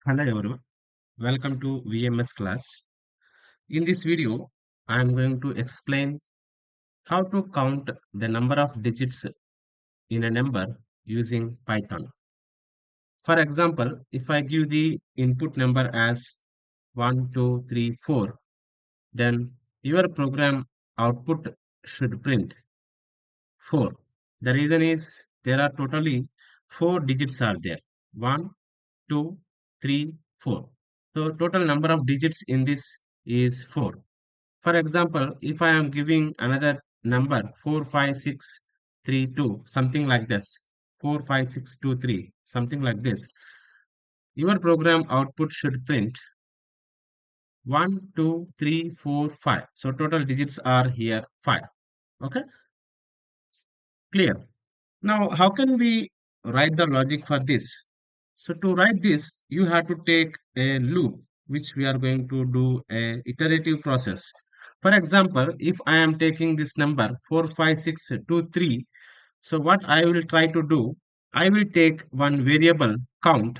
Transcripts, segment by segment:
Hello everyone, welcome to VMS class. In this video, I am going to explain how to count the number of digits in a number using Python. For example, if I give the input number as 1, 2, 3, 4, then your program output should print 4. The reason is there are totally 4 digits are there. 1, 2, 3, 4. So total number of digits in this is 4. For example, if I am giving another number 45632, something like this, 45623, something like this, your program output should print 1, 2, 3, 4, 5. So total digits are here 5. Okay, clear. Now, how can we write the logic for this? So to write this, you have to take a loop, which we are going to do a iterative process. For example, if I am taking this number 45623, so what I will try to do, I will take one variable count,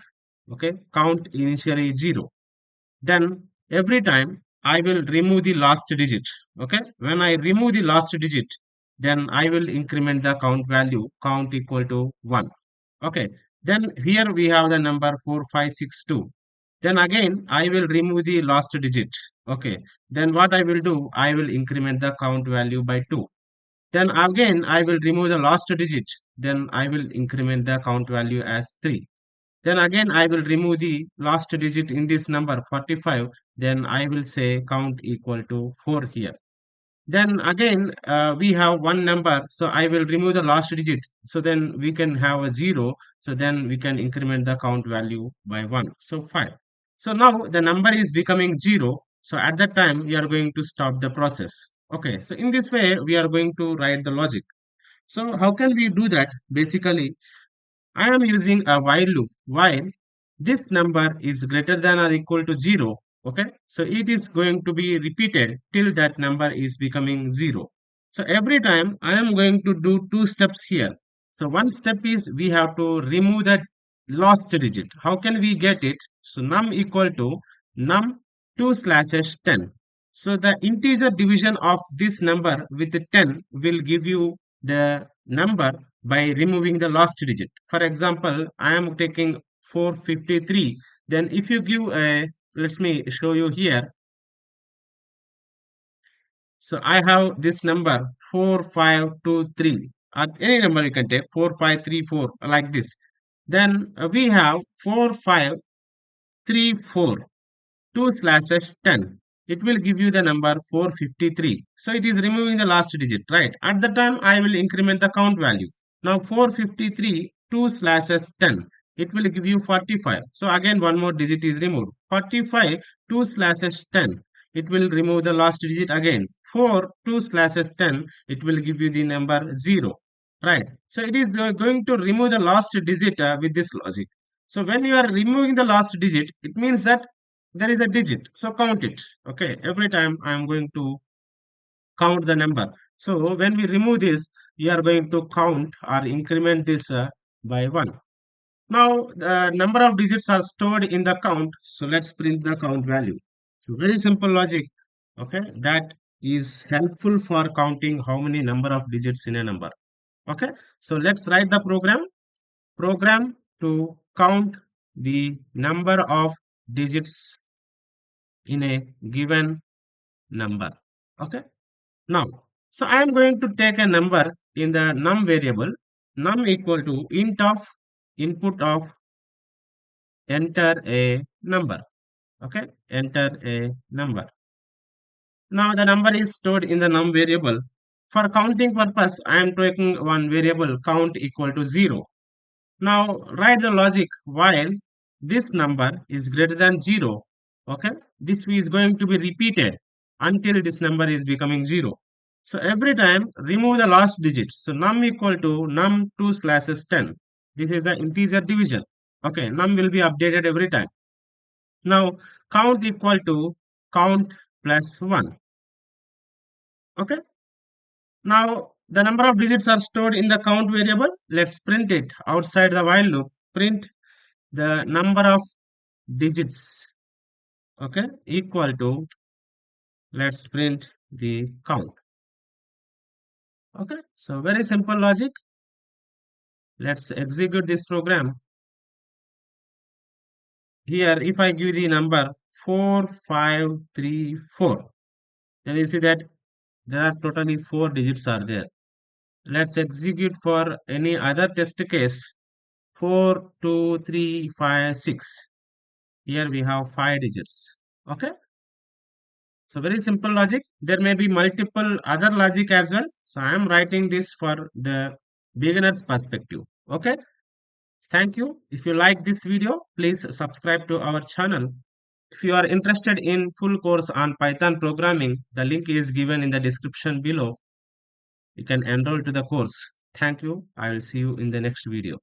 okay, count initially 0. Then every time I will remove the last digit. Okay. When I remove the last digit, then I will increment the count value, count equal to 1. Okay. Then here we have the number 4562. Then again, I will remove the last digit. Okay. Then what I will do, I will increment the count value by 2. Then again, I will remove the last digit. Then I will increment the count value as 3. Then again, I will remove the last digit in this number 45. Then I will say count equal to 4 here. Then again, we have one number. So I will remove the last digit. So then we can have a 0. So then we can increment the count value by 1. So 5. So now the number is becoming 0. So at that time, we are going to stop the process. Okay. So in this way, we are going to write the logic. So how can we do that? Basically, I am using a while loop. While this number is greater than or equal to 0, okay? So it is going to be repeated till that number is becoming 0. So every time I am going to do two steps here. So one step is we have to remove that last digit. How can we get it? So num equal to num 2 slashes 10. So the integer division of this number with the 10 will give you the number by removing the last digit. For example, I am taking 453. Then if you give a, let me show you here. So I have this number 4523. At any number you can take 4534 like this. Then we have 4534. 2 slashes 10. It will give you the number 453. So it is removing the last digit, right? At the time, I will increment the count value. Now 453, 2 slashes 10. It will give you 45. So again, one more digit is removed. 45, 2 slashes 10. It will remove the last digit again. 4, 2 slashes 10. It will give you the number 0. Right. So it is going to remove the last digit with this logic. So when you are removing the last digit, it means that there is a digit, so count it. Okay, every time I am going to count the number. So when we remove this, we are going to count or increment this by 1. Now the number of digits are stored in the count, so let's print the count value. So very simple logic. Okay, that is helpful for counting how many number of digits in a number. Okay, so let's write the program to count the number of digits in a given number. Okay. Now, so I am going to take a number in the num variable, num equal to int of input of enter a number. Okay. Enter a number. Now the number is stored in the num variable. For counting purpose, I am taking one variable count equal to 0. Now write the logic while this number is greater than 0. Okay. This is going to be repeated until this number is becoming 0. So every time remove the last digit. So num equal to num 2 slashes 10. This is the integer division. Okay. Num will be updated every time. Now count equal to count plus 1. Okay. Now the number of digits are stored in the count variable. Let's print it outside the while loop. Print the number of digits, okay, equal to, let's print the count. Okay, so very simple logic. Let's execute this program. Here, if I give the number 4534, then you see that there are totally 4 digits are there. Let's execute for any other test case. 42356. Here we have 5 digits. Okay. So very simple logic. There may be multiple other logic as well. So I am writing this for the beginner's perspective. Okay. Thank you. If you like this video, please subscribe to our channel. If you are interested in full course on Python programming, the link is given in the description below. You can enroll to the course. Thank you. I will see you in the next video.